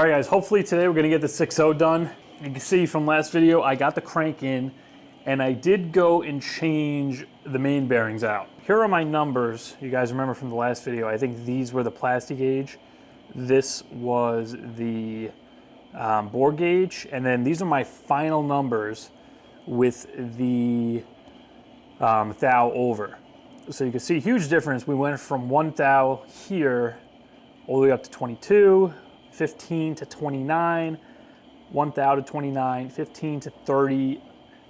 All right, guys, hopefully today we're gonna get the 6.0 done. You can see from last video, I got the crank in, and I did go and change the main bearings out. Here are my numbers. You guys remember from the last video, I think these were the plastic gauge. This was the bore gauge, and then these are my final numbers with the thou over. So you can see huge difference. We went from 1 thou here all the way up to 22, 15 to 29, 1 thou to 29, 15 to 30,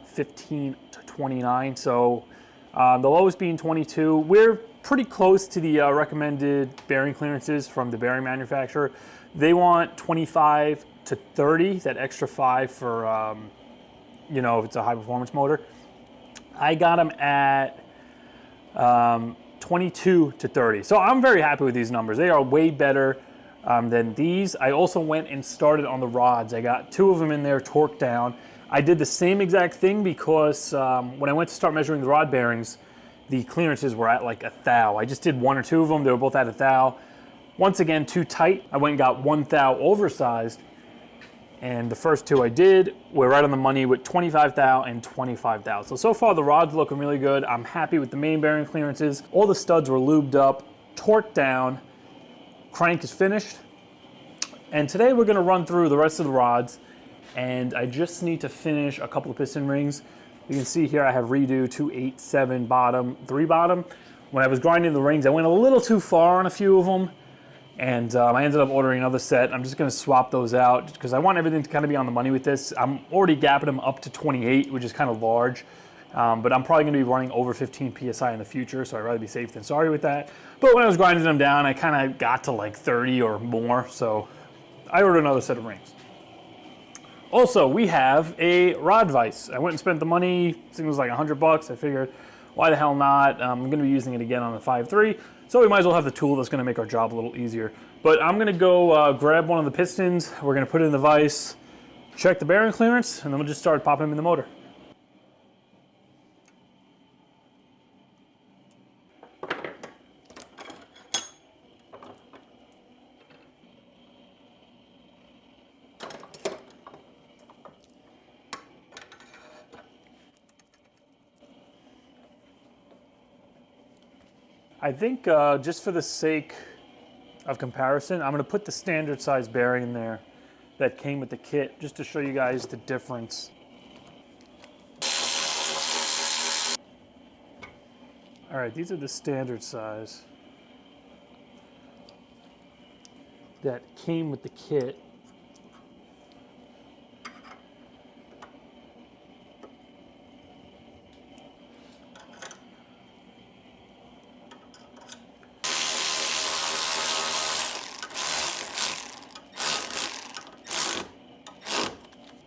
15 to 29. So the lowest being 22. We're pretty close to the recommended bearing clearances from the bearing manufacturer. They want 25 to 30, that extra 5 for, you know, if it's a high performance motor. I got them at 22 to 30. So I'm very happy with these numbers. They are way better than these. I also went and started on the rods. I got 2 of them in there, torqued down. I did the same exact thing because when I went to start measuring the rod bearings, the clearances were at like 1 thou. I just did 1 or 2 of them. They were both at 1 thou. Once again, too tight. I went and got 1 thou oversized. And the first 2 I did were right on the money with 25 thou and 25 thou. So far the rod's looking really good. I'm happy with the main bearing clearances. All the studs were lubed up, torqued down, crank is finished. And today we're gonna run through the rest of the rods, and I just need to finish a couple of piston rings. You can see here I have redo 2, 8, 7 bottom, 3 bottom. When I was grinding the rings, I went a little too far on a few of them. And I ended up ordering another set. I'm just gonna swap those out because I want everything to kind of be on the money with this. I'm already gapping them up to 28, which is kind of large. But I'm probably gonna be running over 15 PSI in the future, so I'd rather be safe than sorry with that. But when I was grinding them down, I kind of got to like 30 or more, so I ordered another set of rings. Also, we have a rod vise. I went and spent the money, I think it was like 100 bucks. I figured, why the hell not? I'm gonna be using it again on the 5.3. So we might as well have the tool that's gonna make our job a little easier. But I'm gonna go grab one of the pistons. We're gonna put it in the vise, check the bearing clearance, and then we'll just start popping them in the motor. I think just for the sake of comparison, I'm gonna put the standard size bearing in there that came with the kit, just to show you guys the difference. All right, these are the standard size that came with the kit.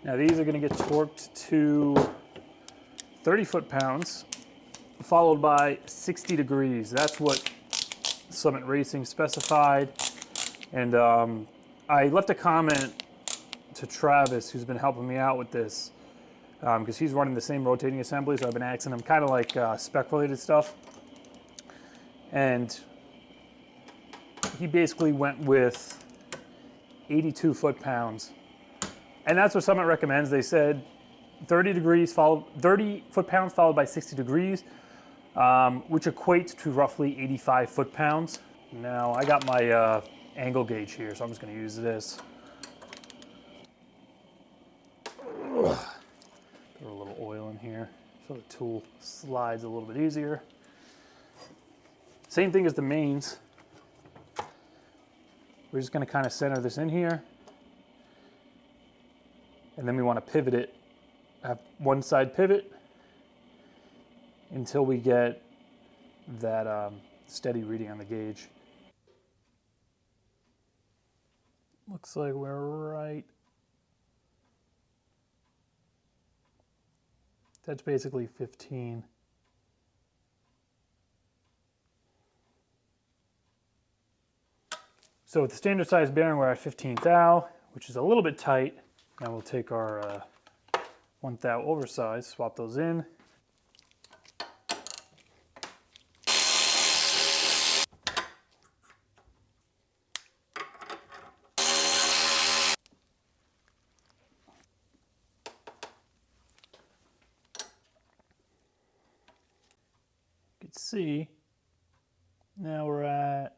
Now these are going to get torqued to 30 foot-pounds, followed by 60 degrees. That's what Summit Racing specified. And I left a comment to Travis, who's been helping me out with this, because he's running the same rotating assembly, so I've been asking him kind of like spec-related stuff. And he basically went with 82 foot-pounds. And that's what Summit recommends. They said 30 foot-pounds followed by 60 degrees, which equates to roughly 85 foot-pounds. Now I got my angle gauge here, so I'm just gonna use this. Put a little oil in here so the tool slides a little bit easier. Same thing as the mains. We're just gonna kind of center this in here. And then we want to pivot it, have one side pivot until we get that steady reading on the gauge. Looks like we're right. That's basically 15. So with the standard size bearing, we're at 15 thou, which is a little bit tight. Now we'll take our 1 thou oversize, swap those in. can see, now we're at,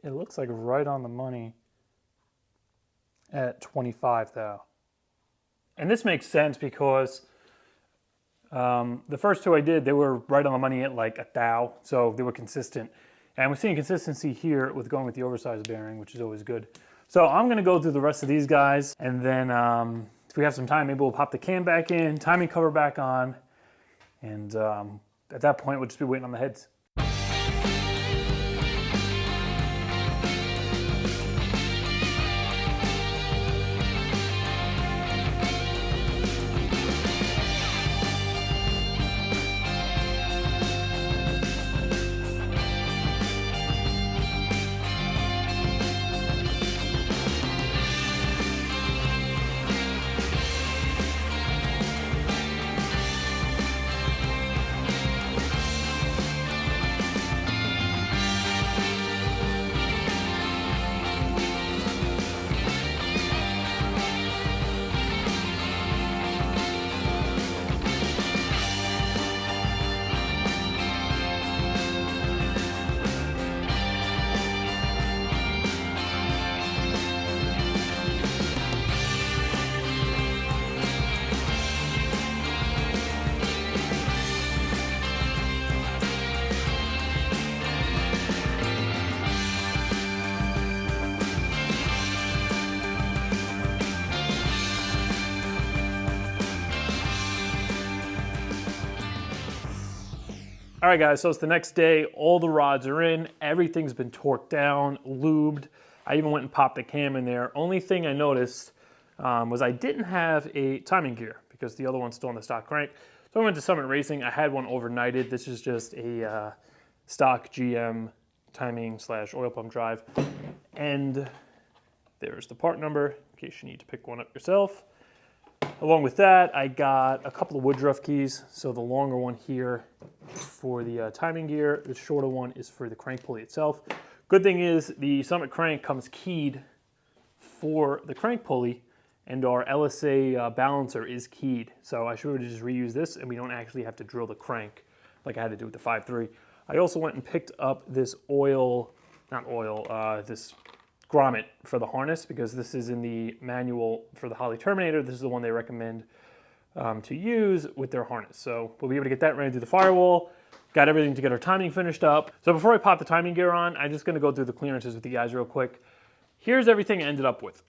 it looks like right on the money at 25 thou. And this makes sense because the first two I did, they were right on the money at like 1 thou, so they were consistent. And we're seeing consistency here with going with the oversized bearing, which is always good. So I'm gonna go through the rest of these guys, and then if we have some time, maybe we'll pop the cam back in, timing cover back on, and at that point, we'll just be waiting on the heads. All right, guys, so it's the next day. All the rods are in. Everything's been torqued down, lubed. I even went and popped the cam in there. Only thing I noticed was I didn't have a timing gear because the other one's still on the stock crank. So I went to Summit Racing. I had one overnighted. This is just a stock GM timing / oil pump drive. And there's the part number in case you need to pick one up yourself. Along with that, I got a couple of Woodruff keys. So the longer one here is for the timing gear. The shorter one is for the crank pulley itself. Good thing is the Summit crank comes keyed for the crank pulley, and our LSA balancer is keyed. So I should just reuse this, and we don't actually have to drill the crank like I had to do with the 5.3. I also went and picked up this this grommet for the harness, because this is in the manual for the Holley Terminator. This is the one they recommend to use with their harness. So we'll be able to get that ran through the firewall. Got everything to get our timing finished up. So before I pop the timing gear on, I'm just gonna go through the clearances with you guys real quick. Here's everything I ended up with.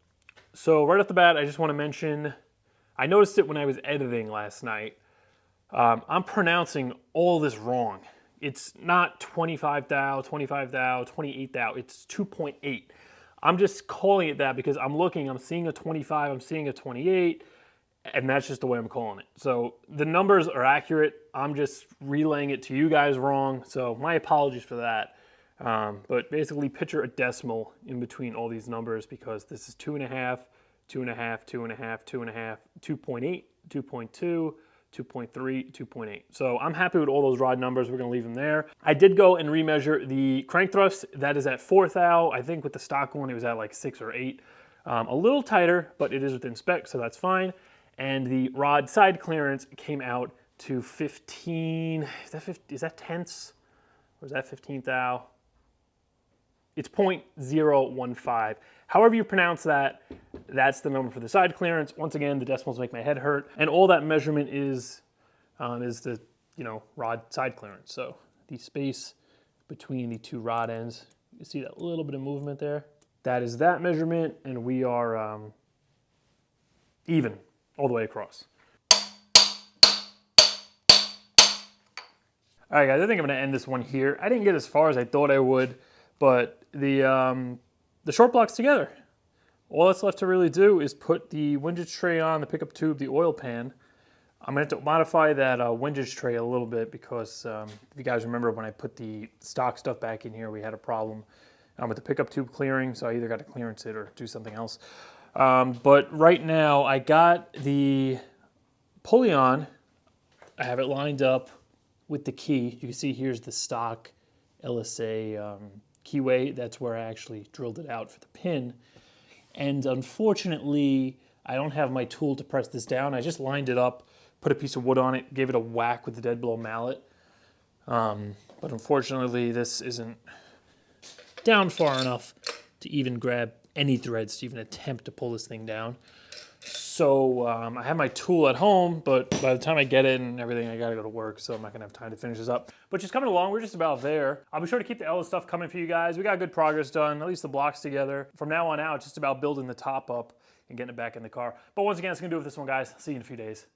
So right off the bat, I just wanna mention, I noticed it when I was editing last night. I'm pronouncing all this wrong. It's not 25 thou, 25 thou, 28 thou, it's 2.8. I'm just calling it that because I'm seeing a 25, I'm seeing a 28, and that's just the way I'm calling it. So the numbers are accurate. I'm just relaying it to you guys wrong. So my apologies for that. But basically picture a decimal in between all these numbers, because this is 2.5, 2.5, 2.5, 2.5, 2.8, 2.2, 2.3, 2.8. So I'm happy with all those rod numbers. We're gonna leave them there. I did go and remeasure the crank thrust. That is at 4 thou. I think with the stock one, it was at like 6 or 8. A little tighter, but it is within spec, so that's fine. And the rod side clearance came out to 15, is that tenths? Or is that 15 thou? It's 0.015. However you pronounce that, that's the number for the side clearance. Once again, the decimals make my head hurt. And all that measurement is the rod side clearance. So the space between the two rod ends, you see that little bit of movement there? That is that measurement, and we are even all the way across. All right, guys, I think I'm gonna end this one here. I didn't get as far as I thought I would, but the short block's together. All that's left to really do is put the windage tray on, the pickup tube, the oil pan. I'm gonna have to modify that windage tray a little bit, because if you guys remember when I put the stock stuff back in here, we had a problem with the pickup tube clearing, so I either got to clearance it or do something else. But right now, I got the pulley on. I have it lined up with the key. You can see here's the stock LSA keyway. That's where I actually drilled it out for the pin. And unfortunately, I don't have my tool to press this down. I just lined it up, put a piece of wood on it, gave it a whack with the dead blow mallet. But unfortunately, this isn't down far enough to even grab any threads to even attempt to pull this thing down. So I have my tool at home, but by the time I get it and everything, I gotta go to work, so I'm not gonna have time to finish this up. But just coming along, we're just about there. I'll be sure to keep the Ella stuff coming for you guys. We got good progress done, at least the blocks together. From now on out, it's just about building the top up and getting it back in the car. But once again, that's gonna do it with this one, guys. See you in a few days.